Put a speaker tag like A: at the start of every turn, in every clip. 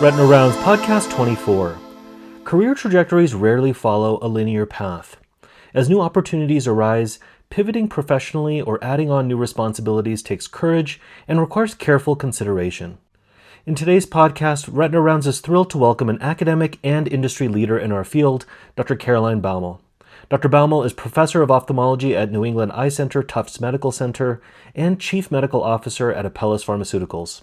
A: Retina Rounds Podcast 24. Career trajectories rarely follow a linear path. As new opportunities arise, pivoting professionally or adding on new responsibilities takes courage and requires careful consideration. In today's podcast, Retina Rounds is thrilled to welcome an academic and industry leader in our field, Dr. Caroline Baumal. Dr. Baumal is Professor of Ophthalmology at New England Eye Center, Tufts Medical Center, and Chief Medical Officer at Apellis Pharmaceuticals.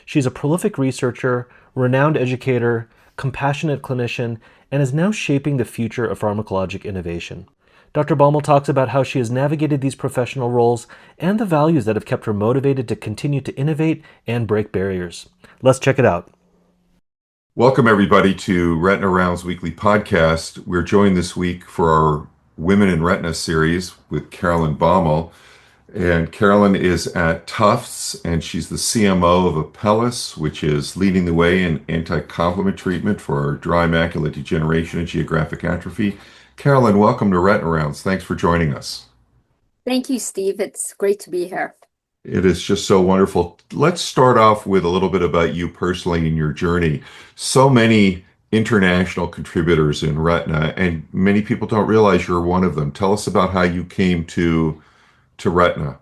A: She's a prolific researcher, renowned educator, compassionate clinician, and is now shaping the future of pharmacologic innovation. Dr. Baumal talks about how she has navigated these professional roles and the values that have kept her motivated to continue to innovate and break barriers. Let's check it out.
B: Welcome, everybody, to Retina Rounds Weekly Podcast. We're joined this week for our Women in Retina series with Caroline Baumal. And Caroline is at Tufts, and she's the CMO of Apellis, which is leading the way in anti-complement treatment for dry macular degeneration and geographic atrophy. Caroline, welcome to Retina Rounds. Thanks for joining us.
C: Thank you, Steve. It's great to be here.
B: It is just so wonderful. Let's start off with a little bit about you personally and your journey. So many international contributors in retina, and many people don't realize you're one of them. Tell us about how you came to retina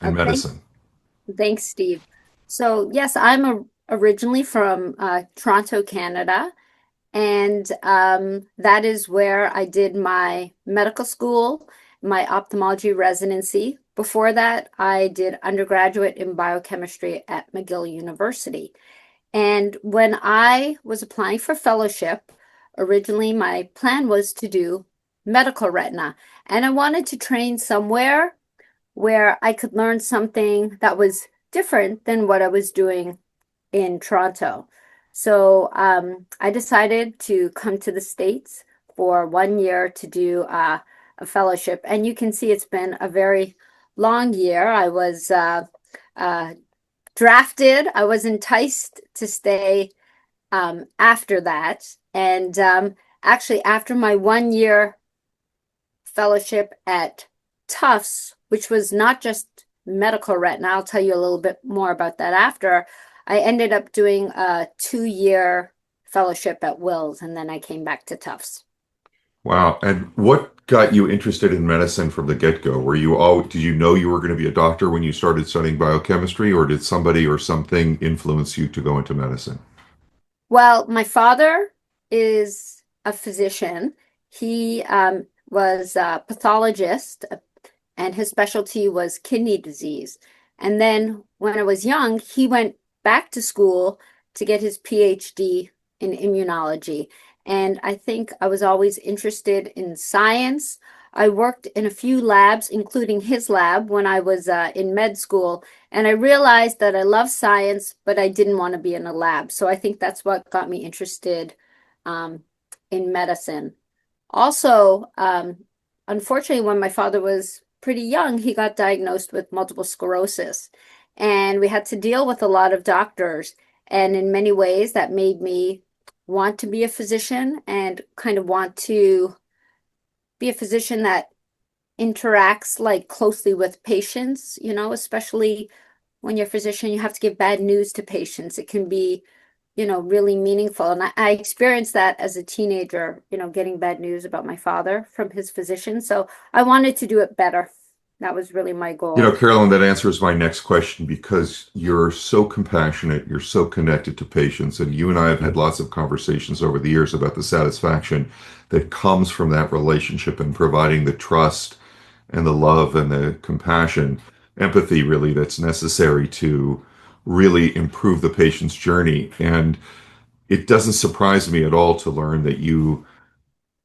B: and medicine.
C: Thanks, Steve. So, yes, I'm originally from Toronto, Canada, and that is where I did my medical school, my ophthalmology residency. Before that, I did undergraduate in biochemistry at McGill University. And when I was applying for fellowship, originally my plan was to do medical retina, and I wanted to train somewhere where I could learn something that was different than what I was doing in Toronto. So I decided to come to the States for 1 year to do a fellowship. And you can see it's been a very long year. I was drafted. I was enticed to stay after that. And actually, after my 1 year fellowship at Tufts, which was not just medical retina, I'll tell you a little bit more about that after, I ended up doing a 2 year fellowship at Wills, and then I came back to Tufts.
B: Wow. And what got you interested in medicine from the get-go? Did you know you were going to be a doctor when you started studying biochemistry, or did somebody or something influence you to go into medicine?
C: Well, my father is a physician. He was a pathologist, and his specialty was kidney disease. And then when I was young, he went back to school to get his PhD in immunology. And I think I was always interested in science. I worked in a few labs, including his lab, when I was in med school. And I realized that I love science, but I didn't want to be in a lab. So I think that's what got me interested in medicine. Also, unfortunately, when my father was pretty young, he got diagnosed with multiple sclerosis. And we had to deal with a lot of doctors. And in many ways, that made me want to be a physician and kind of want to be a physician that interacts like closely with patients, especially when you're a physician, you have to give bad news to patients. It can be, really meaningful. And I experienced that as a teenager, getting bad news about my father from his physician. So I wanted to do it better. That was really my goal.
B: Carolyn, that answers my next question because you're so compassionate, you're so connected to patients, and you and I have had lots of conversations over the years about the satisfaction that comes from that relationship and providing the trust and the love and the compassion, empathy really that's necessary to really improve the patient's journey. And it doesn't surprise me at all to learn that you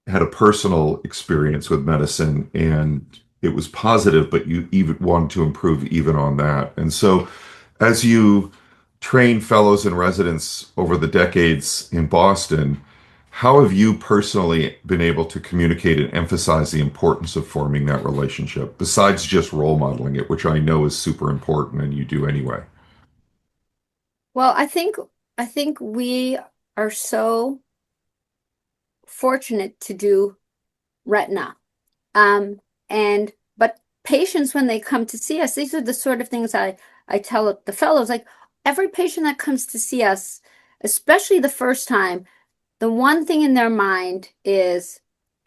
B: had a personal experience with medicine and it was positive, but you even wanted to improve even on that. And so as you train fellows and residents over the decades in Boston, how have you personally been able to communicate and emphasize the importance of forming that relationship, besides just role modeling it, which I know is super important and you do anyway?
C: Well, I think we are so fortunate to do retina. But patients, when they come to see us, these are the sort of things I tell the fellows, like every patient that comes to see us, especially the first time, the one thing in their mind is,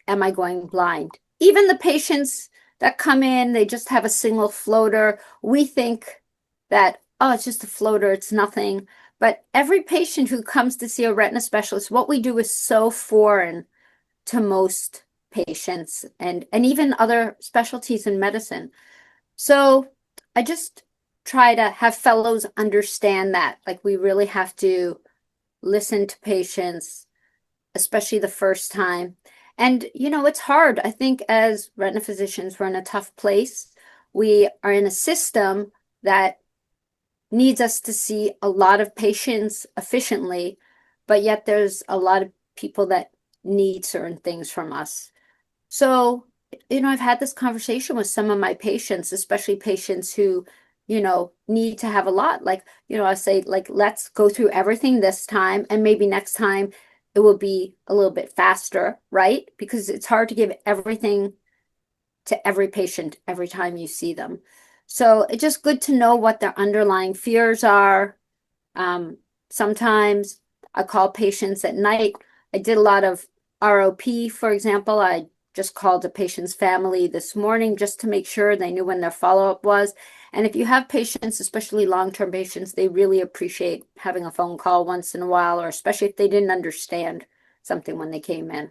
C: am I going blind? Even the patients that come in, they just have a single floater. We think that, oh, it's just a floater, it's nothing. But every patient who comes to see a retina specialist, what we do is so foreign to most patients and even other specialties in medicine. So I just try to have fellows understand that, like, we really have to listen to patients, especially the first time. And, it's hard. I think as retina physicians, we're in a tough place. We are in a system that needs us to see a lot of patients efficiently, but yet there's a lot of people that need certain things from us. So, I've had this conversation with some of my patients, especially patients who, need to have a lot. Like, I say, like, let's go through everything this time, and maybe next time it will be a little bit faster, right? Because it's hard to give everything to every patient every time you see them. So it's just good to know what their underlying fears are. Sometimes I call patients at night. I did a lot of ROP, for example. I just called a patient's family this morning just to make sure they knew when their follow-up was. And if you have patients, especially long-term patients, they really appreciate having a phone call once in a while, or especially if they didn't understand something when they came in.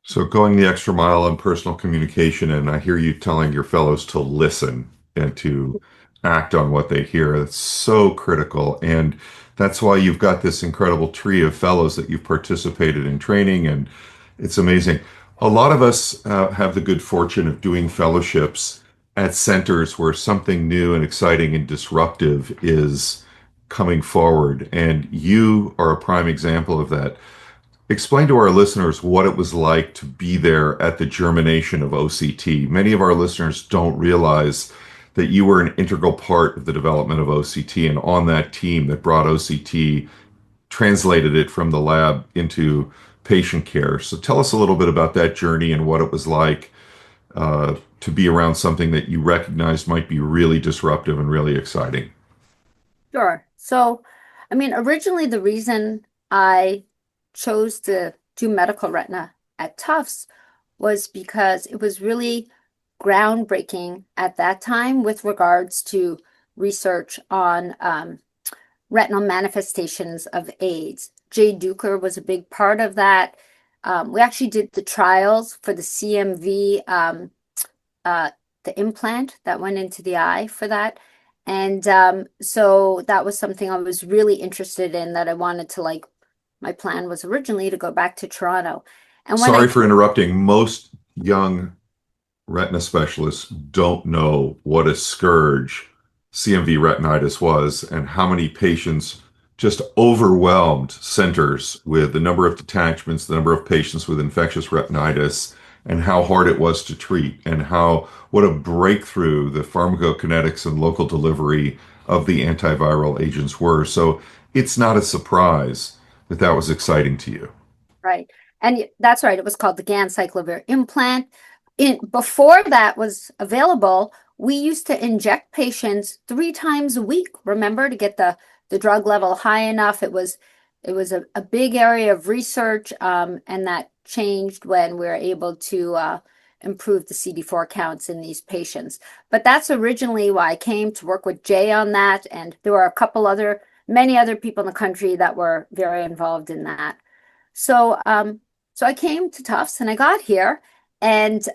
B: So going the extra mile on personal communication, and I hear you telling your fellows to listen and to act on what they hear. That's so critical. And that's why you've got this incredible tree of fellows that you've participated in training, and it's amazing. A lot of us have the good fortune of doing fellowships at centers where something new and exciting and disruptive is coming forward. And you are a prime example of that. Explain to our listeners what it was like to be there at the germination of OCT. Many of our listeners don't realize that you were an integral part of the development of OCT and on that team that brought OCT, translated it from the lab into patient care. So tell us a little bit about that journey and what it was like to be around something that you recognized might be really disruptive and really exciting.
C: Sure. So, originally the reason I chose to do medical retina at Tufts was because it was really groundbreaking at that time with regards to research on retinal manifestations of AIDS. Jay Duker was a big part of that. We actually did the trials for the CMV, the implant that went into the eye for that. And so that was something I was really interested in, that I wanted to, like, my plan was originally to go back to Toronto. And when I
B: Sorry for interrupting. Most young retina specialists don't know what a scourge CMV retinitis was and how many patients just overwhelmed centers with the number of detachments, the number of patients with infectious retinitis, and how hard it was to treat, and what a breakthrough the pharmacokinetics and local delivery of the antiviral agents were. So it's not a surprise that that was exciting to you.
C: Right. And that's right. It was called the ganciclovir implant. Before that was available, we used to inject patients 3 times a week, remember, to get the drug level high enough. It was a big area of research, and that changed when we were able to improve the CD4 counts in these patients. But that's originally why I came to work with Jay on that. And there were many other people in the country that were very involved in that. So I came to Tufts and I got here, and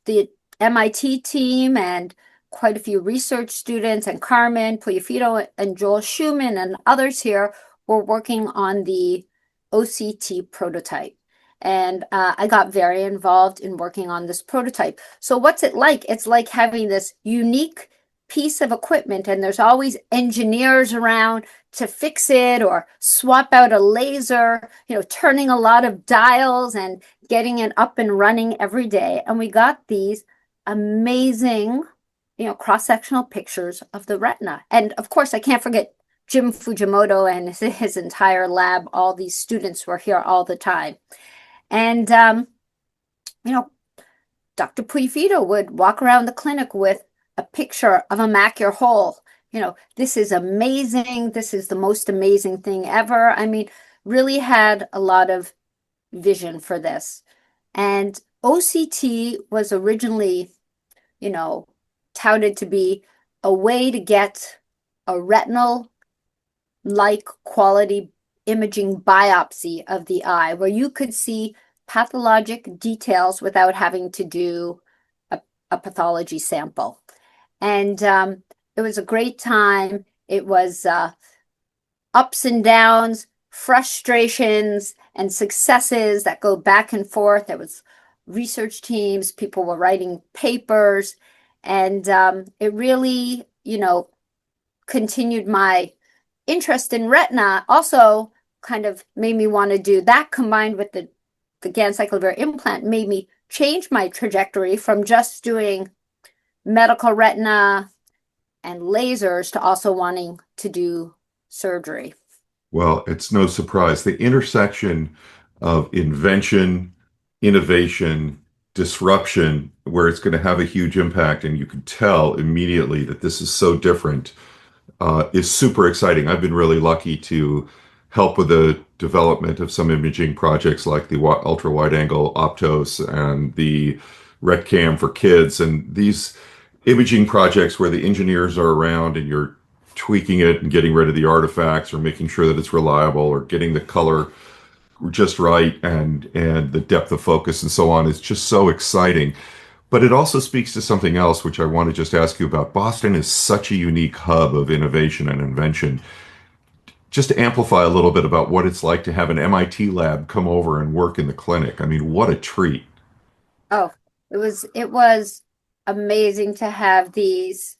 C: the MIT team and quite a few research students, and Carmen Puliafito and Joel Schumann and others here were working on the OCT prototype. And I got very involved in working on this prototype. So what's it like? It's like having this unique piece of equipment, and there's always engineers around to fix it or swap out a laser, turning a lot of dials and getting it up and running every day. And we got these amazing, cross-sectional pictures of the retina. And of course, I can't forget Jim Fujimoto and his entire lab. All these students were here all the time. And, Dr. Puifito would walk around the clinic with a picture of a macular hole, this is amazing. This is the most amazing thing ever. I mean, really had a lot of vision for this. And OCT was originally, touted to be a way to get a retinal like quality imaging biopsy of the eye where you could see pathologic details without having to do a pathology sample. And it was a great time. It was ups and downs, frustrations, and successes that go back and forth. There was research teams, people were writing papers, and it really, continued my interest in retina. Also kind of made me want to do that, combined with the gancyclovir implant, made me change my trajectory from just doing medical retina and lasers to also wanting to do surgery.
B: Well, it's no surprise. The intersection of invention, innovation, disruption, where it's going to have a huge impact, and you can tell immediately that this is so different, is super exciting. I've been really lucky to help with the development of some imaging projects like the ultra wide angle Optos and the RetCam for kids, and these imaging projects where the engineers are around and you're tweaking it and getting rid of the artifacts or making sure that it's reliable or getting the color just right and the depth of focus and so on is just so exciting. But it also speaks to something else, which I want to just ask you about. Boston is such a unique hub of innovation and invention. Just to amplify a little bit about what it's like to have an MIT lab come over and work in the clinic. I mean, what a treat.
C: Oh, it was amazing to have these.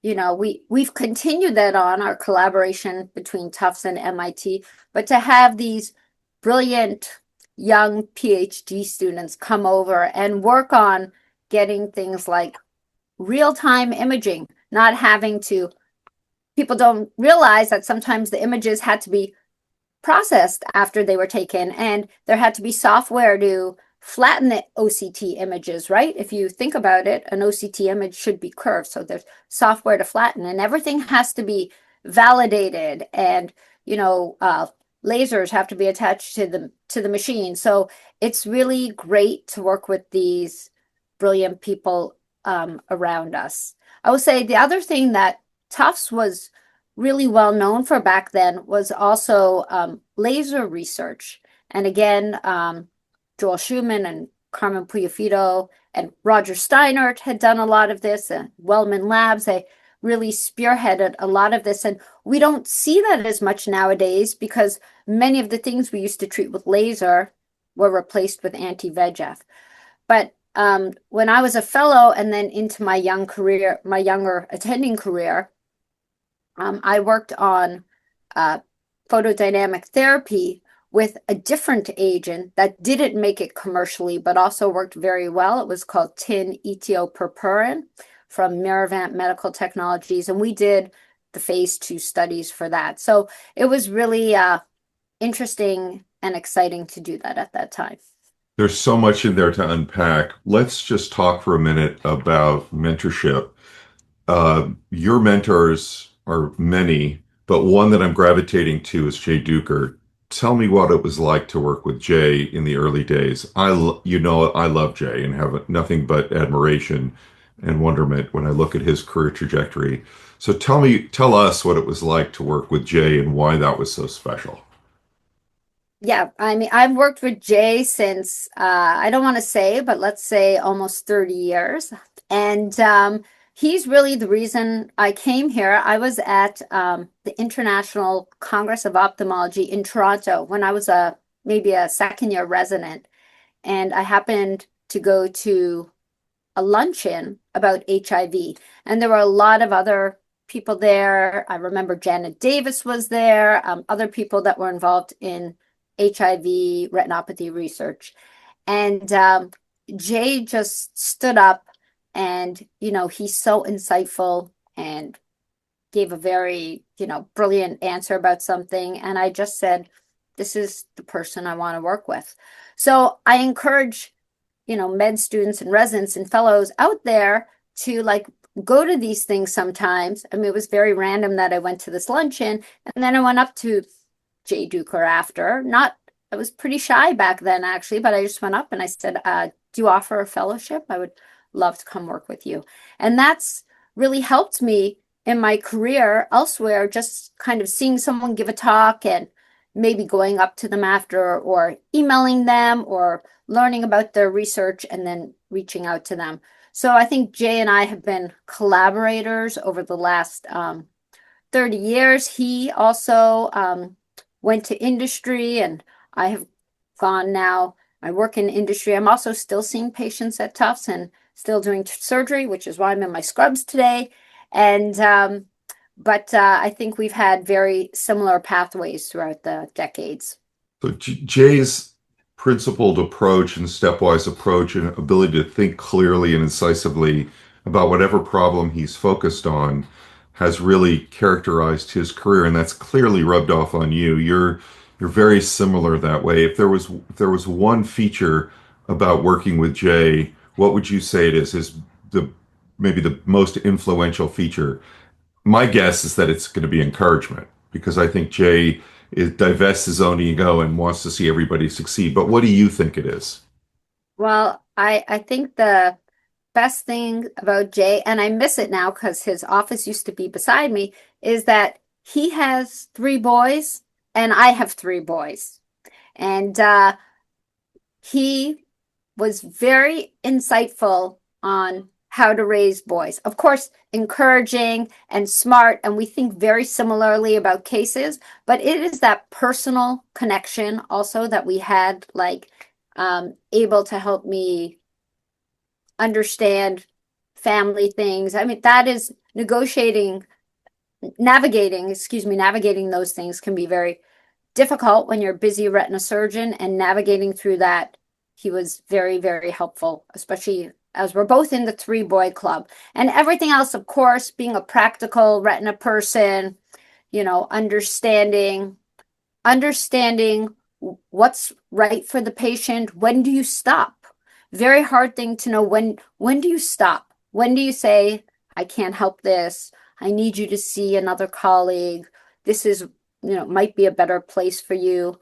C: We've continued that on our collaboration between Tufts and MIT, but to have these brilliant young PhD students come over and work on getting things like real-time imaging, not having to, people don't realize that sometimes the images had to be processed after they were taken, and there had to be software to flatten the OCT images, right? If you think about it, an OCT image should be curved, so there's software to flatten, and everything has to be validated, and lasers have to be attached to the machine. So it's really great to work with these brilliant people around us. I would say the other thing that Tufts was really well known for back then was also laser research. And again, Joel Schumann and Carmen Puliafito and Roger Steinert had done a lot of this, and Wellman Labs, they really spearheaded a lot of this. And we don't see that as much nowadays because many of the things we used to treat with laser were replaced with anti-VEGF. But when I was a fellow and then into my younger attending career, I worked on photodynamic therapy with a different agent that didn't make it commercially, but also worked very well. It was called tin-etiopurpurin from Miravant Medical Technologies, and we did the phase 2 studies for that. So it was really interesting and exciting to do that at that time.
B: There's so much in there to unpack. Let's just talk for a minute about mentorship. Your mentors are many, but one that I'm gravitating to is Jay Duker. Tell me what it was like to work with Jay in the early days. I love Jay and have nothing but admiration and wonderment when I look at his career trajectory. So tell us what it was like to work with Jay and why that was so special.
C: Yeah, I mean, I've worked with Jay since, I don't want to say, but let's say almost 30 years. And he's really the reason I came here. I was at the International Congress of Ophthalmology in Toronto when I was maybe a second year resident. And I happened to go to a luncheon about HIV. And there were a lot of other people there. I remember Janet Davis was there, other people that were involved in HIV retinopathy research. And Jay just stood up and, he's so insightful and gave a very, brilliant answer about something. And I just said, this is the person I want to work with. So I encourage, med students and residents and fellows out there to go to these things sometimes. I mean, it was very random that I went to this luncheon, and then I went up to Jay Duker after. Not, I was pretty shy back then, actually, but I just went up and I said, do you offer a fellowship? I would love to come work with you. And that's really helped me in my career elsewhere, just kind of seeing someone give a talk and maybe going up to them after or emailing them or learning about their research and then reaching out to them. So I think Jay and I have been collaborators over the last 30 years. He also went to industry, and I have gone now. I work in industry. I'm also still seeing patients at Tufts and still doing surgery, which is why I'm in my scrubs today. And but I think we've had very similar pathways throughout the decades.
B: So Jay's principled approach and stepwise approach and ability to think clearly and incisively about whatever problem he's focused on has really characterized his career, and that's clearly rubbed off on you. You're very similar that way. If there was one feature about working with Jay, what would you say it is the maybe the most influential feature? My guess is that it's going to be encouragement because I think Jay divests his own ego and wants to see everybody succeed. But what do you think it is?
C: Well, I think the best thing about Jay, and I miss it now because his office used to be beside me, is that he has three boys and I have three boys. And he was very insightful on how to raise boys. Of course, encouraging and smart, and we think very similarly about cases, but it is that personal connection also that we had, like able to help me understand family things. I mean, that is navigating those things can be very difficult when you're a busy retina surgeon, and navigating through that, he was very, very helpful, especially as we're both in the three boy club. And everything else, of course, being a practical retina person, understanding what's right for the patient. When do you stop? Very hard thing to know. When do you stop? When do you say, I can't help this? I need you to see another colleague. This is, might be a better place for you.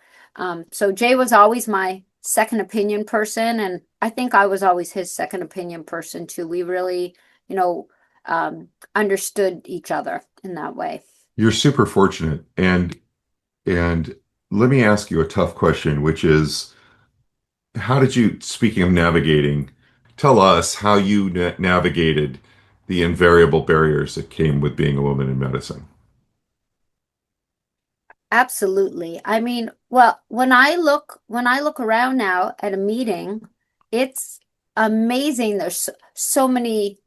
C: So Jay was always my second opinion person, and I think I was always his second opinion person too. We really, understood each other in that way.
B: You're super fortunate. And let me ask you a tough question, which is, how did you, speaking of navigating, tell us how you navigated the invariable barriers that came with being a woman in medicine?
C: Absolutely. I mean, well, when I look around now at a meeting, it's amazing. There's so many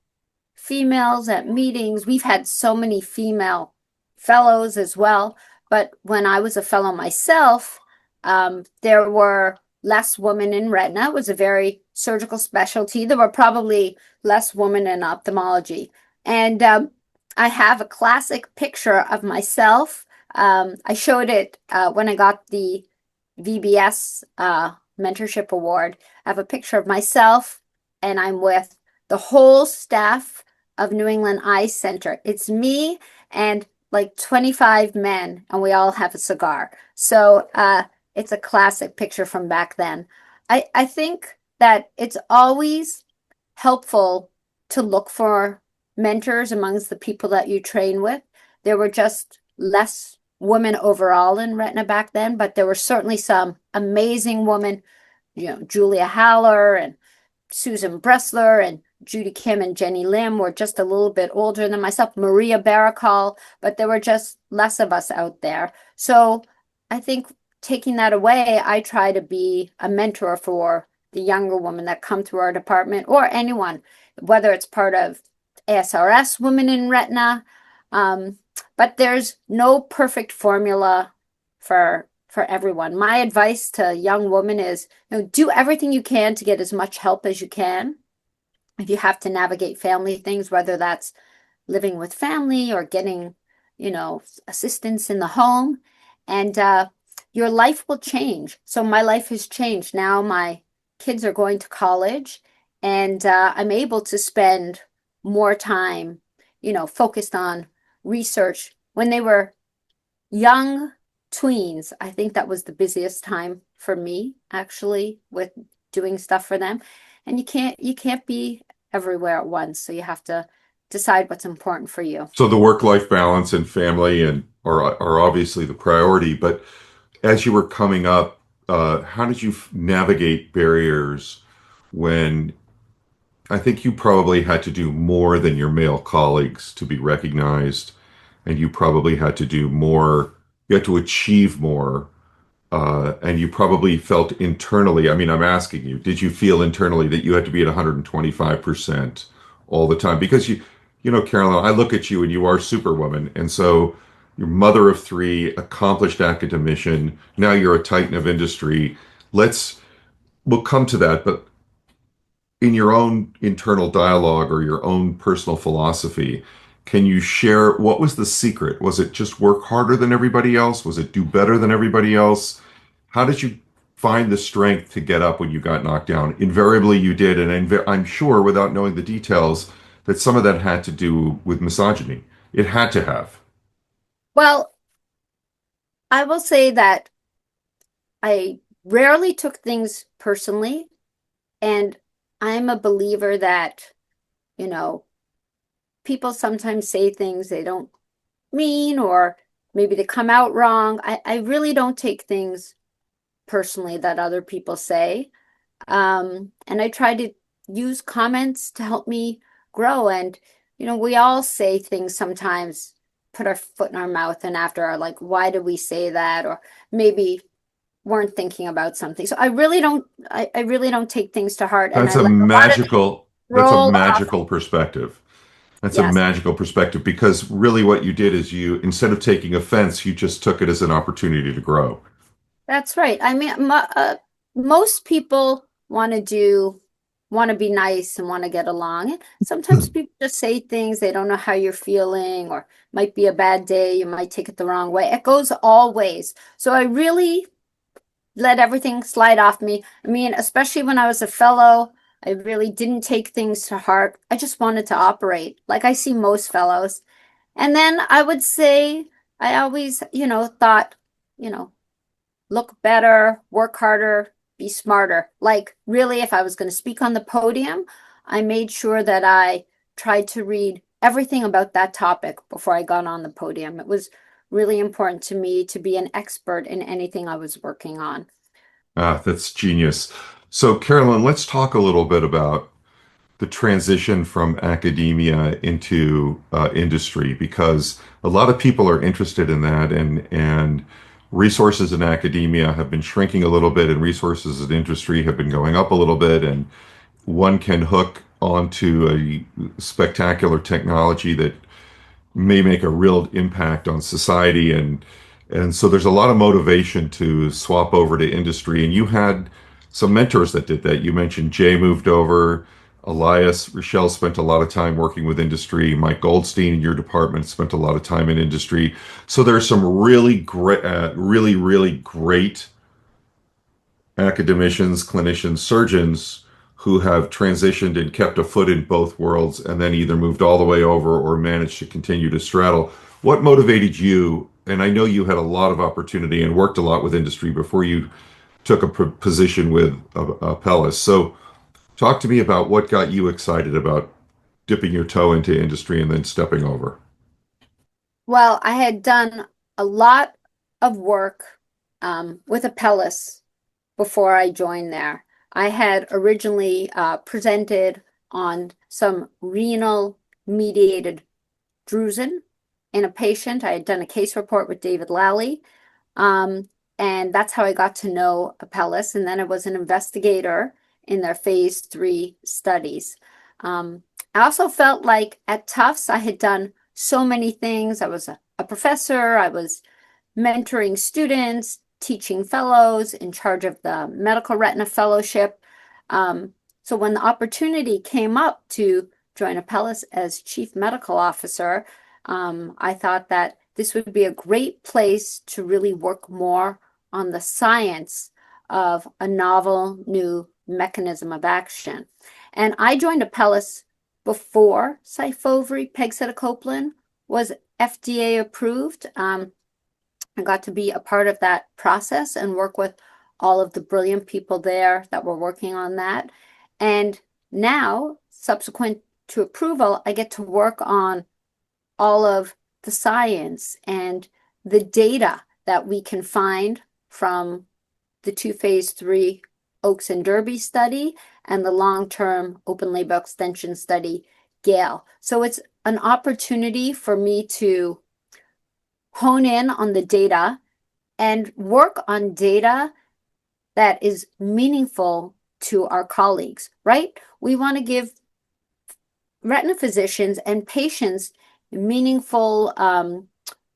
C: females at meetings. We've had so many female fellows as well. But when I was a fellow myself, there were less women in retina. It was a very surgical specialty. There were probably less women in ophthalmology. And I have a classic picture of myself. I showed it when I got the VBS Mentorship Award. I have a picture of myself, and I'm with the whole staff of New England Eye Center. It's me and like 25 men, and we all have a cigar. So it's a classic picture from back then. I think that it's always helpful to look for mentors amongst the people that you train with. There were just less women overall in retina back then, but there were certainly some amazing women, Julia Haller and Susan Bressler and Judy Kim and Jenny Lim were just a little bit older than myself, Maria Barakal, but there were just less of us out there. So I think taking that away, I try to be a mentor for the younger women that come through our department, or anyone, whether it's part of ASRS Women in Retina. But there's no perfect formula for everyone. My advice to young women is, do everything you can to get as much help as you can. If you have to navigate family things, whether that's living with family or getting, assistance in the home, and your life will change. So my life has changed. Now my kids are going to college, and I'm able to spend more time, focused on research. When they were young tweens, I think that was the busiest time for me, actually, with doing stuff for them. And you can't be everywhere at once, so you have to decide what's important for you.
B: So the work-life balance and family and are obviously the priority, but as you were coming up, how did you navigate barriers when I think you probably had to do more than your male colleagues to be recognized, and you probably had to do more, you had to achieve more, and you probably felt internally, I mean, I'm asking you, did you feel internally that you had to be at 125% all the time? Because Carolyn, I look at you and you are Superwoman, and so you're mother of three, accomplished academician, now you're a titan of industry. We'll come to that, but in your own internal dialogue or your own personal philosophy, can you share what was the secret? Was it just work harder than everybody else? Was it do better than everybody else? How did you find the strength to get up when you got knocked down? Invariably, you did, and I'm sure, without knowing the details, that some of that had to do with misogyny. It had to have.
C: Well, I will say that I rarely took things personally, and I'm a believer that, you know, people sometimes say things they don't mean, or maybe they come out wrong. I really don't take things personally that other people say. And I try to use comments to help me grow. And, we all say things sometimes, put our foot in our mouth, and after are like, why did we say that? Or maybe weren't thinking about something. So I really don't take things to heart, and
B: That's
C: I
B: a
C: let a lot of things
B: magical, that's a
C: roll off.
B: magical perspective. That's a
C: Yes.
B: magical perspective because really what you did is you, instead of taking offense, you just took it as an opportunity to grow.
C: That's right. I mean, most people want to be nice and want to get along. And sometimes people just say things, they don't know how you're feeling, or might be a bad day. You might take it the wrong way. It goes all ways. So I really let everything slide off me. I mean, especially when I was a fellow, I really didn't take things to heart. I just wanted to operate like I see most fellows. And then I would say I always, thought, you know, look better, work harder, be smarter. Like, really, if I was going to speak on the podium, I made sure that I tried to read everything about that topic before I got on the podium. It was really important to me to be an expert in anything I was working on.
B: Ah, that's genius. So, Carolyn, let's talk a little bit about the transition from academia into industry because a lot of people are interested in that, and resources in academia have been shrinking a little bit, and resources in industry have been going up a little bit, and one can hook onto a spectacular technology that may make a real impact on society, and so there's a lot of motivation to swap over to industry, and you had some mentors that did that. You mentioned Jay moved over, Elias Rochelle spent a lot of time working with industry, Mike Goldstein in your department spent a lot of time in industry. So there's some really great really great academicians, clinicians, surgeons who have transitioned and kept a foot in both worlds and then either moved all the way over or managed to continue to straddle. What motivated you? And I know you had a lot of opportunity and worked a lot with industry before you took a position with Apellis. So talk to me about what got you excited about dipping your toe into industry and then stepping over.
C: Well, I had done a lot of work with Apellis before I joined there. I had originally presented on some renal mediated drusen in a patient. I had done a case report with David Lally, um, and that's how I got to know Apellis. And then I was an investigator in their phase 3 studies. I also felt like at Tufts, I had done so many things. I was a professor, I was mentoring students, teaching fellows, in charge of the medical retina fellowship. So when the opportunity came up to join Apellis as chief medical officer, I thought that this would be a great place to really work more on the science of a novel new mechanism of action. And I joined Apellis before Syfovre pegcetacoplan was FDA approved. I got to be a part of that process and work with all of the brilliant people there that were working on that. And now, subsequent to approval, I get to work on all of the science and the data that we can find from the 2 phase 3 Oaks and Derby study and the long-term open label extension study, GALE. So it's an opportunity for me to hone in on the data and work on data that is meaningful to our colleagues, right? We want to give retina physicians and patients meaningful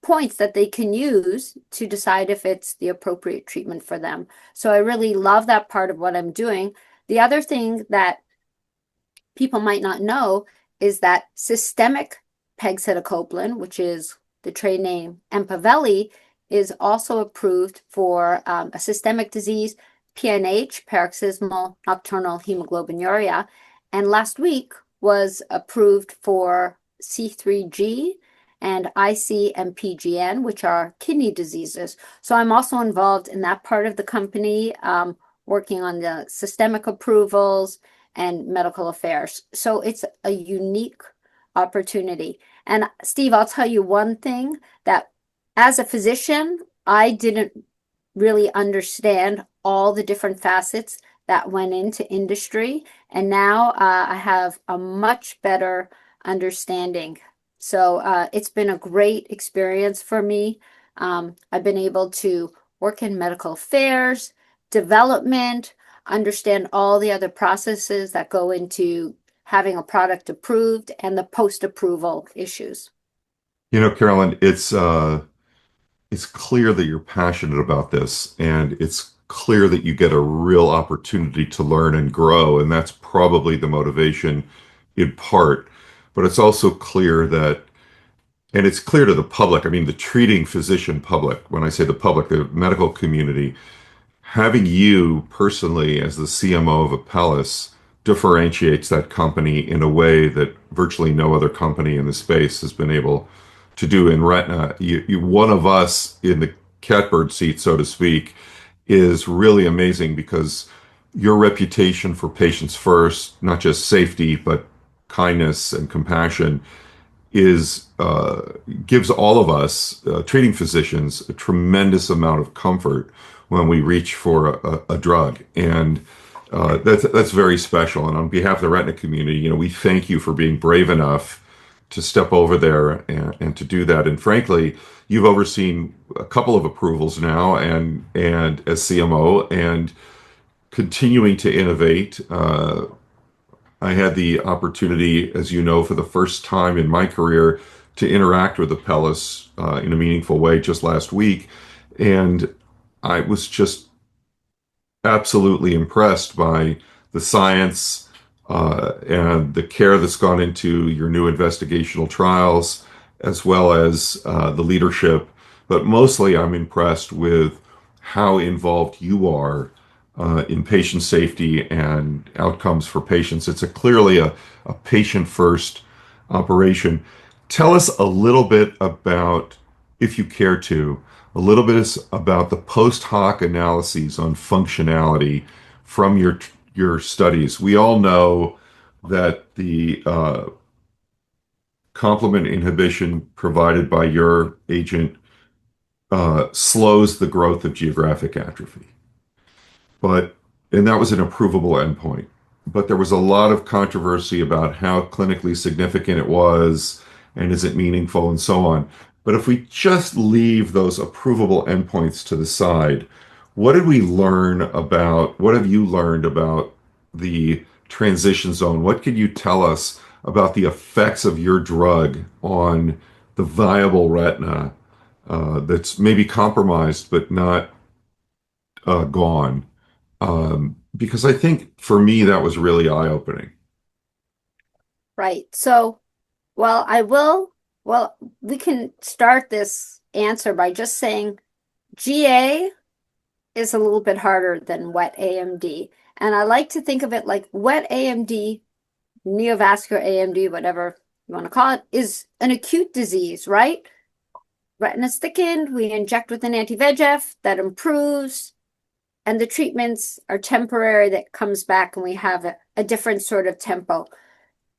C: points that they can use to decide if it's the appropriate treatment for them. So I really love that part of what I'm doing. The other thing that people might not know is that systemic pegcetacoplan, which is the trade name Empaveli, is also approved for a systemic disease, PNH, paroxysmal nocturnal hemoglobinuria, and last week was approved for C3G and IC-MPGN, which are kidney diseases. So I'm also involved in that part of the company, working on the systemic approvals and medical affairs. So it's a unique opportunity. And Steve, I'll tell you one thing, that as a physician, I didn't really understand all the different facets that went into industry. And now I have a much better understanding. So it's been a great experience for me. I've been able to work in medical affairs, development, understand all the other processes that go into having a product approved and the post-approval issues.
B: You know, Carolyn, it's clear that you're passionate about this, and it's clear that you get a real opportunity to learn and grow, and that's probably the motivation in part. But it's also clear that, and it's clear to the public, I mean, the treating physician public, when I say the public, the medical community, having you personally as the CMO of Apellis differentiates that company in a way that virtually no other company in the space has been able to do in retina. One of us in the catbird seat, so to speak, is really amazing because your reputation for patients first, not just safety, but kindness and compassion, is gives all of us treating physicians a tremendous amount of comfort when we reach for a drug, and that's very special. And on behalf of the retina community, you know, we thank you for being brave enough to step over there and to do that. And frankly, you've overseen a couple of approvals now, and as CMO, and continuing to innovate. I had the opportunity, as you know, for the first time in my career to interact with Apellis in a meaningful way just last week. And I was just absolutely impressed by the science and the care that's gone into your new investigational trials, as well as the leadership. But mostly, I'm impressed with how involved you are in patient safety and outcomes for patients. It's clearly a patient-first operation. Tell us a little bit about, if you care to, a little bit about the post hoc analyses on functionality from your studies. We all know that the complement inhibition provided by your agent slows the growth of geographic atrophy. And that was an approvable endpoint. But there was a lot of controversy about how clinically significant it was, and is it meaningful, and so on. But if we just leave those approvable endpoints to the side, what have you learned about the transition zone? What can you tell us about the effects of your drug on the viable retina that's maybe compromised but not gone? Because I think for me that was really eye-opening.
C: Right. So, we can start this answer by just saying GA is a little bit harder than wet AMD. And I like to think of it like wet AMD neovascular AMD, whatever you want to call it, is an acute disease, right? Retina's thickened, we inject with an anti-VEGF that improves, and the treatments are temporary, that comes back and we have a different sort of tempo.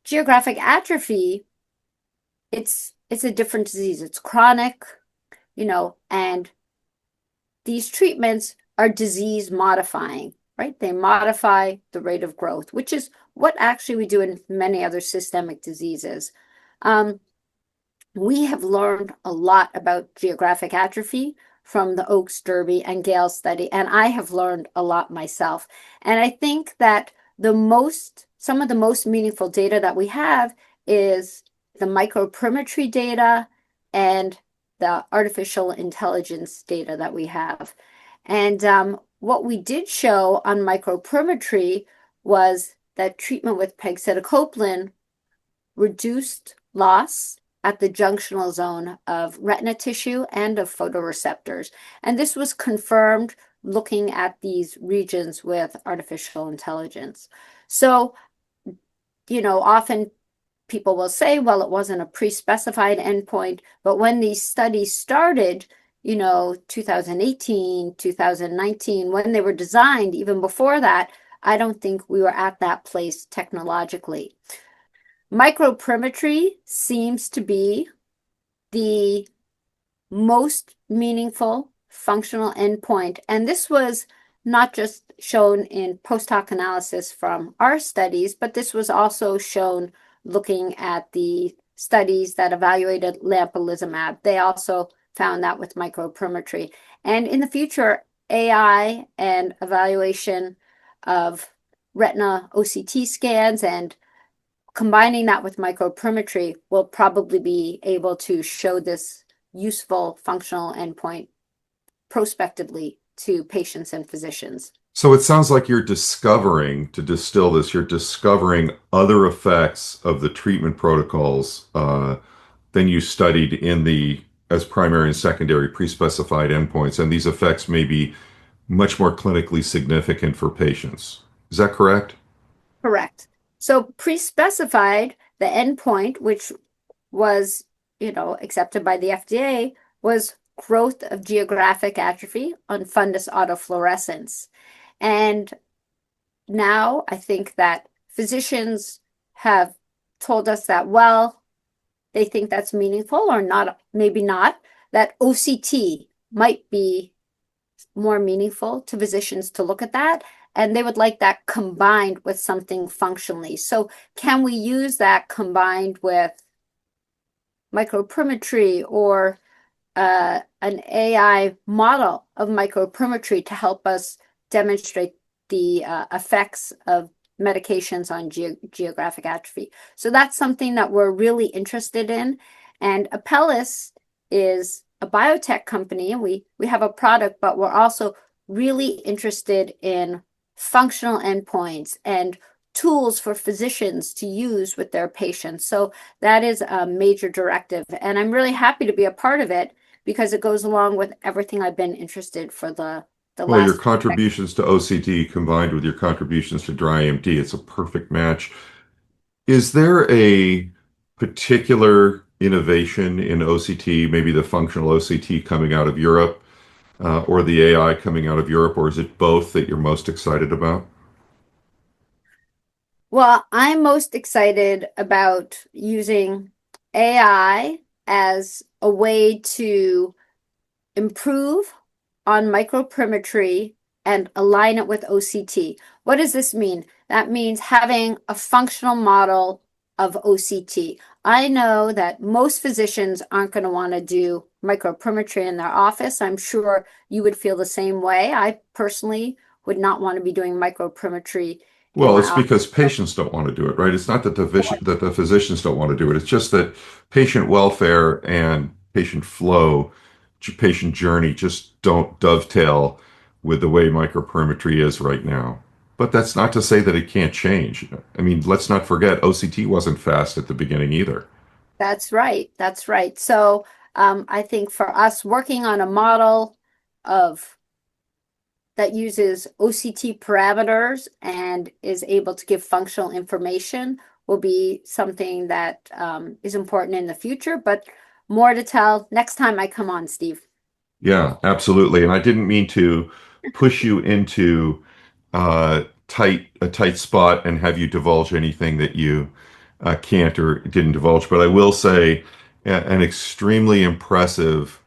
C: Geographic atrophy, it's a different disease. It's chronic, and these treatments are disease modifying, right? They modify the rate of growth, which is what actually we do in many other systemic diseases. We have learned a lot about geographic atrophy from the Oaks, Derby, and Gale study, and I have learned a lot myself. And I think that some of the most meaningful data that we have is the microperimetry data and the artificial intelligence data that we have. And what we did show on microperimetry was that treatment with pegcetacoplan reduced loss at the junctional zone of retina tissue and of photoreceptors. And this was confirmed looking at these regions with artificial intelligence. So, often people will say, well, it wasn't a pre-specified endpoint, but when these studies started, 2018, 2019, when they were designed, even before that, I don't think we were at that place technologically. Microperimetry seems to be the most meaningful functional endpoint. And this was not just shown in post hoc analysis from our studies, but this was also shown looking at the studies that evaluated lampalizumab. They also found that with microperimetry. And in the future, AI and evaluation of retina OCT scans and combining that with microperimetry will probably be able to show this useful functional endpoint prospectively to patients and physicians.
B: So it sounds like you're discovering, to distill this, you're discovering other effects of the treatment protocols than you studied as primary and secondary pre-specified endpoints. And these effects may be much more clinically significant for patients. Is that correct?
C: Correct. So pre-specified, the endpoint, which was, accepted by the FDA, was growth of geographic atrophy on fundus autofluorescence. And now I think that physicians have told us that, well, they think that's meaningful or not, maybe not, that OCT might be more meaningful to physicians to look at that. And they would like that combined with something functionally. So can we use that combined with microperimetry or an AI model of microperimetry to help us demonstrate the effects of medications on geographic atrophy? So that's something that we're really interested in. And Apellis is a biotech company, and we have a product, but we're also really interested in functional endpoints and tools for physicians to use with their patients. So that is a major directive. And I'm really happy to be a part of it because it goes along with everything I've been interested for the
B: Well, your
C: last.
B: contributions to OCT combined with your contributions to dry AMD, it's a perfect match. Is there a particular innovation in OCT, maybe the functional OCT coming out of Europe, or the AI coming out of Europe, or is it both that you're most excited about?
C: Well, I'm most excited about using AI as a way to improve on microperimetry and align it with OCT. What does this mean? That means having a functional model of OCT. I know that most physicians aren't going to want to do microperimetry in their office. I'm sure you would feel the same way. I personally would not want to be doing microperimetry in
B: Well,
C: my
B: it's because
C: office.
B: patients don't want to do it, right? It's not that the physicians don't want to do it. It's just that patient welfare and patient flow, patient journey just don't dovetail with the way microperimetry is right now. But that's not to say that it can't change. I mean, let's not forget OCT wasn't fast at the beginning either.
C: That's right. That's right. So I think for us working on a model of that uses OCT parameters and is able to give functional information will be something that is important in the future, but more to tell next time I come on, Steve.
B: Yeah, absolutely. And I didn't mean to push you into a tight spot and have you divulge anything that you can't or didn't divulge. But I will say an extremely impressive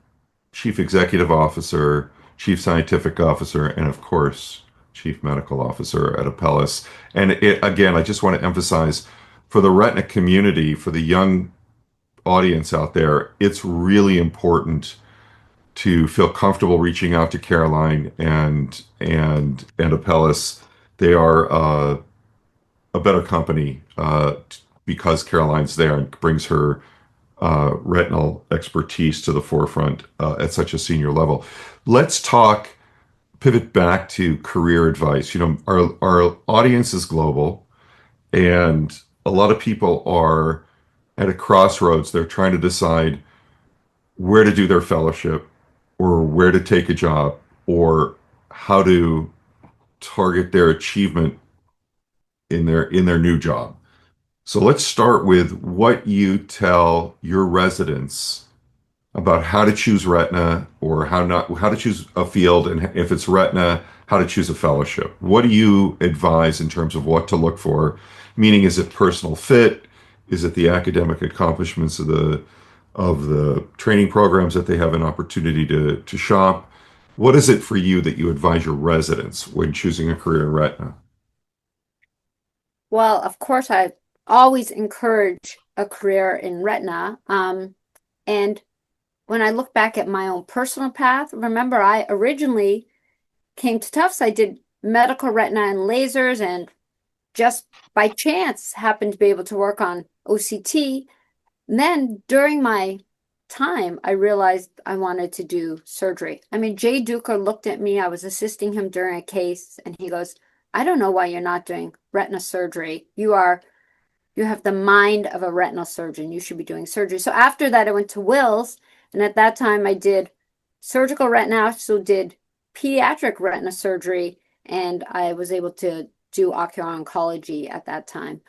B: chief executive officer, chief scientific officer, and of course, chief medical officer at Apellis. And again, I just want to emphasize for the retina community, for the young audience out there, it's really important to feel comfortable reaching out to Caroline and Apellis. They are a better company because Caroline's there and brings her retinal expertise to the forefront at such a senior level. Let's pivot back to career advice. You know, our audience is global, and a lot of people are at a crossroads. They're trying to decide where to do their fellowship or where to take a job or how to target their achievement in their new job. So let's start with what you tell your residents about how to choose retina or how to choose a field, and if it's retina, how to choose a fellowship. What do you advise in terms of what to look for? Meaning, is it personal fit? Is it the academic accomplishments of the training programs that they have an opportunity to shop? What is it for you that you advise your residents when choosing a career in retina?
C: Well, of course, I always encourage a career in retina. And when I look back at my own personal path, remember, I originally came to Tufts. I did medical retina and lasers, and just by chance happened to be able to work on OCT. And then during my time, I realized I wanted to do surgery. I mean, Jay Duker looked at me. I was assisting him during a case, and he goes, I don't know why you're not doing retina surgery. You have the mind of a retinal surgeon. You should be doing surgery. So after that, I went to Wills, and at that time, I did surgical retina. I also did pediatric retina surgery, and I was able to do ocular oncology at that time.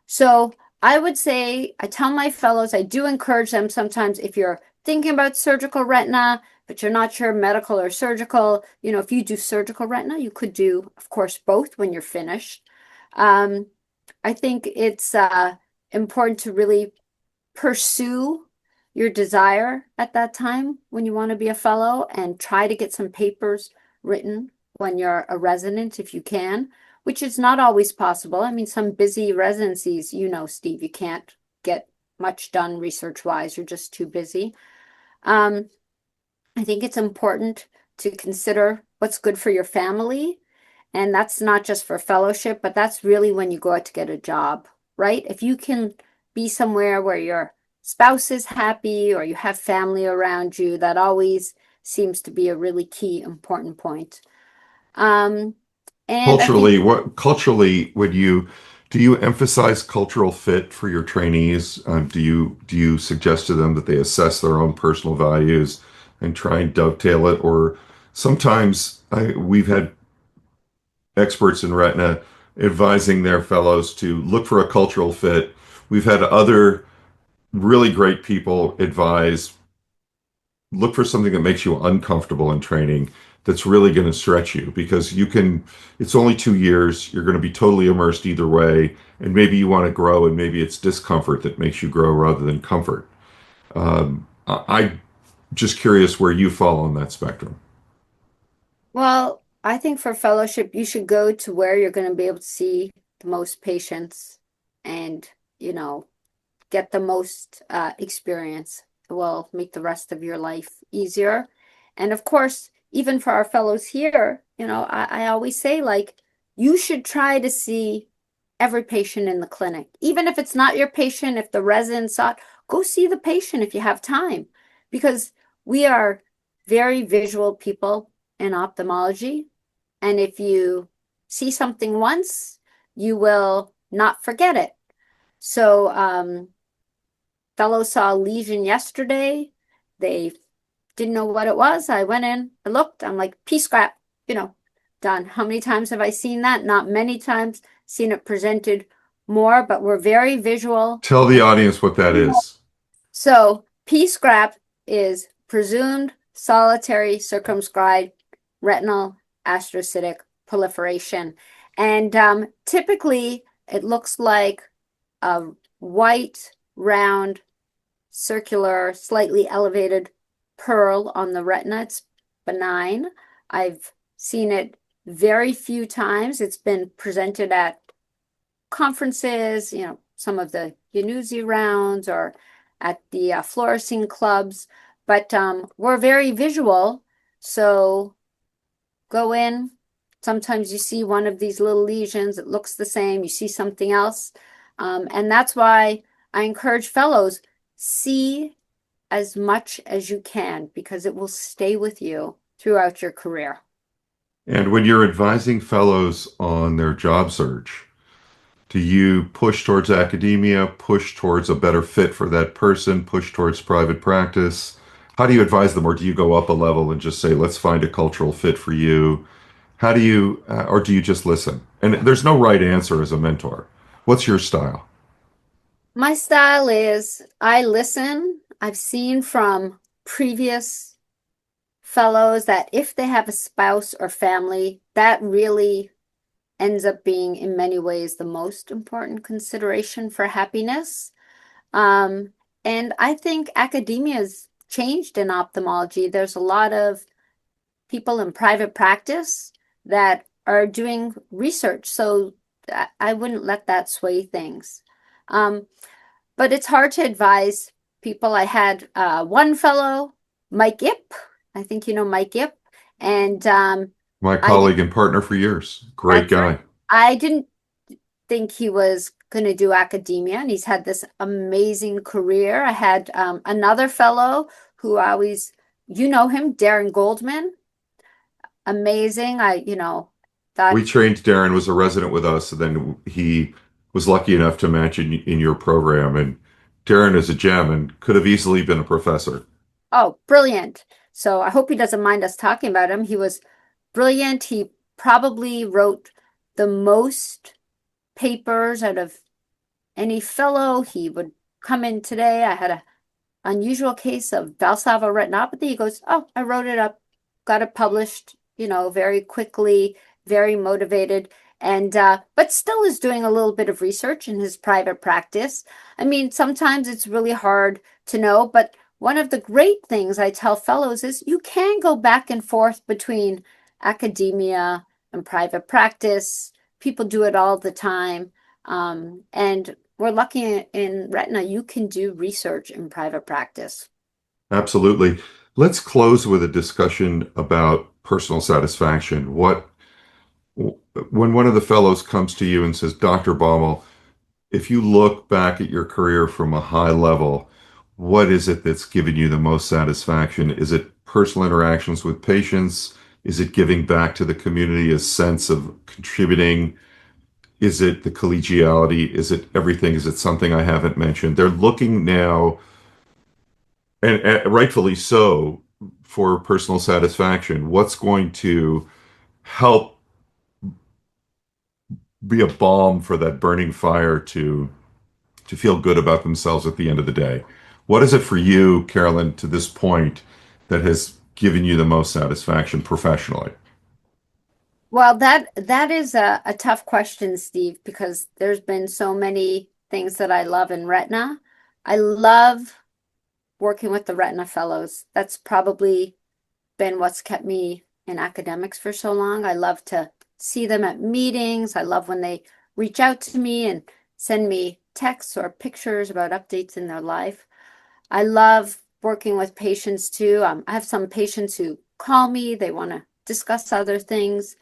C: So I would say, I tell my fellows, I do encourage them sometimes if you're thinking about surgical retina, but you're not sure medical or surgical, if you do surgical retina, you could do, of course, both when you're finished. Um, I think it's important to really pursue your desire at that time when you want to be a fellow and try to get some papers written when you're a resident if you can, which is not always possible. I mean, some busy residencies, Steve, you can't get much done research-wise. You're just too busy. I think it's important to consider what's good for your family. And that's not just for fellowship, but that's really when you go out to get a job, right? If you can be somewhere where your spouse is happy or you have family around you, that always seems to be a really key important point. And I think,
B: Culturally would you do you emphasize cultural fit for your trainees? Do you suggest to them that they assess their own personal values and try and dovetail it? Or sometimes we've had experts in retina advising their fellows to look for a cultural fit. We've had other really great people advise look for something that makes you uncomfortable in training that's really going to stretch you because it's only 2 years, you're going to be totally immersed either way, and maybe you want to grow and maybe it's discomfort that makes you grow rather than comfort. I'm just curious where you fall on that spectrum.
C: well, I think for fellowship, you should go to where you're going to be able to see the most patients and, get the most experience. It will make the rest of your life easier. And of course, even for our fellows here, I always say, like, you should try to see every patient in the clinic. Even if it's not your patient, if the resident saw it, go see the patient if you have time. Because we are very visual people in ophthalmology. And if you see something once, you will not forget it. So, fellow saw a lesion yesterday. They didn't know what it was. I went in, I looked, I'm like, P scrap, done. How many times have I seen that? Not many times. Seen it presented more, but we're very visual.
B: Tell the audience what that is.
C: So P-SCRAP is presumed solitary circumscribed retinal astrocytic proliferation. And typically it looks like a white, round, circular, slightly elevated pearl on the retina. It's benign. I've seen it very few times. It's been presented at conferences, some of the Retina Rounds or at the fluorescein clubs, but we're very visual. So go in. Sometimes you see one of these little lesions. It looks the same. You see something else. And that's why I encourage fellows, see as much as you can because it will stay with you throughout your career.
B: And when you're advising fellows on their job search, do you push towards academia, push towards a better fit for that person, push towards private practice? How do you advise them, or do you go up a level and just say, let's find a cultural fit for you? How do you, or do you just listen? And there's no right answer as a mentor. What's your style?
C: My style is I listen. I've seen from previous fellows that if they have a spouse or family, that really ends up being in many ways the most important consideration for happiness. And I think academia has changed in ophthalmology. There's a lot of people in private practice that are doing research, so I wouldn't let that sway things. But it's hard to advise people. I had one fellow, Mike Ip. I think you know Mike Ip. And
B: My
C: I did,
B: colleague and partner for years. Great
C: that's right.
B: guy.
C: I didn't think he was going to do academia, and he's had this amazing career. I had another fellow who always, you know him, Darren Goldman. Amazing. Thought,
B: We trained Darren, was a resident with us, and then he was lucky enough to match in your program. And Darren is a gem and could have easily been a professor.
C: oh, brilliant. So I hope he doesn't mind us talking about him. He was brilliant. He probably wrote the most papers out of any fellow. He would come in today. I had an unusual case of Valsalva retinopathy. He goes, oh, I wrote it up, got it published, very quickly, very motivated, and but still is doing a little bit of research in his private practice. I mean, sometimes it's really hard to know, but one of the great things I tell fellows is you can go back and forth between academia and private practice. People do it all the time. And we're lucky in Retina, you can do research in private practice.
B: Absolutely. Let's close with a discussion about personal satisfaction. When one of the fellows comes to you and says, Dr. Baumal, if you look back at your career from a high level, what is it that's given you the most satisfaction? Is it personal interactions with patients? Is it giving back to the community, a sense of contributing? Is it the collegiality? Is it everything? Is it something I haven't mentioned? They're looking now, and rightfully so, for personal satisfaction. What's going to help be a balm for that burning fire to feel good about themselves at the end of the day? What is it for you, Carolyn, to this point that has given you the most satisfaction professionally?
C: Well, that is a tough question, Steve, because there's been so many things that I love in Retina. I love working with the Retina Fellows. That's probably been what's kept me in academics for so long. I love to see them at meetings. I love when they reach out to me and send me texts or pictures about updates in their life. I love working with patients too. I have some patients who call me, they want to discuss other things.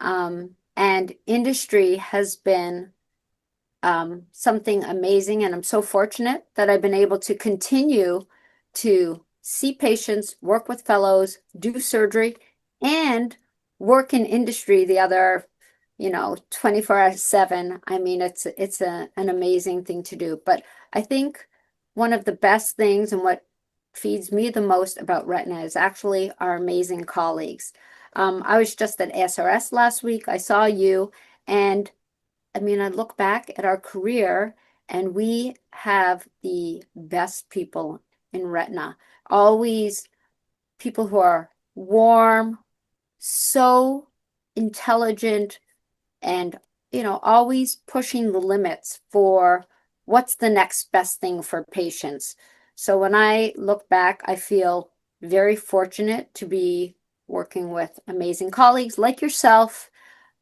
C: And industry has been something amazing, and I'm so fortunate that I've been able to continue to see patients, work with fellows, do surgery, and work in industry the other, 24/7. I mean, it's an amazing thing to do. But I think one of the best things and what feeds me the most about Retina is actually our amazing colleagues. I was just at SRS last week. I saw you, and I mean, I look back at our career and we have the best people in retina. Always people who are warm, so intelligent, and always pushing the limits for what's the next best thing for patients. So when I look back, I feel very fortunate to be working with amazing colleagues like yourself,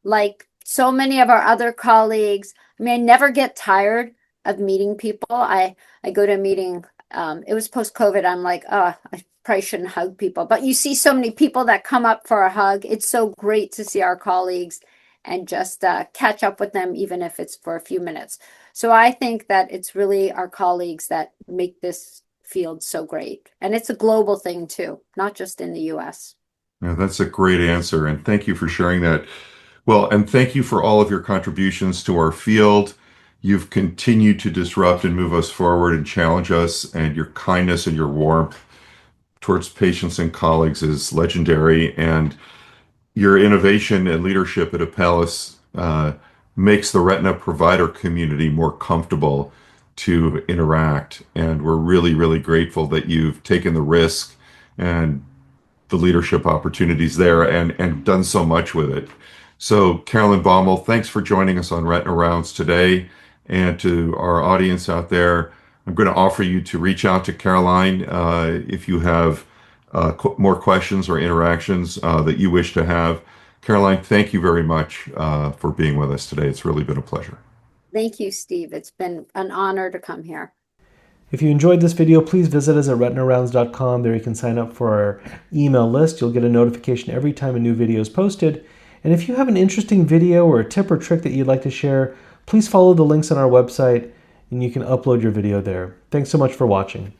C: like so many of our other colleagues. I mean, I never get tired of meeting people. I go to a meeting, it was post-COVID. I'm like, oh, I probably shouldn't hug people. But you see so many people that come up for a hug. It's so great to see our colleagues and just catch up with them, even if it's for a few minutes. So I think that it's really our colleagues that make this field so great. And it's a global thing too, not just in the US.
B: Yeah, that's a great answer, and thank you for sharing that. Well, and thank you for all of your contributions to our field. You've continued to disrupt and move us forward and challenge us, and your kindness and your warmth towards patients and colleagues is legendary. And your innovation and leadership at Apellis makes the retina provider community more comfortable to interact. And we're really, really grateful that you've taken the risk and the leadership opportunities there and done so much with it. So, Carolyn Baumal, thanks for joining us on Retina Rounds today. And to our audience out there, I'm going to offer you to reach out to Caroline if you have more questions or interactions that you wish to have. Caroline, thank you very much for being with us today. It's really been a pleasure.
C: Thank you, Steve. It's been an honor to come here.
A: If you enjoyed this video, please visit us at RetinaRounds.com. There you can sign up for our email list. You'll get a notification every time a new video is posted. And if you have an interesting video or a tip or trick that you'd like to share, please follow the links on our website and you can upload your video there. Thanks so much for watching.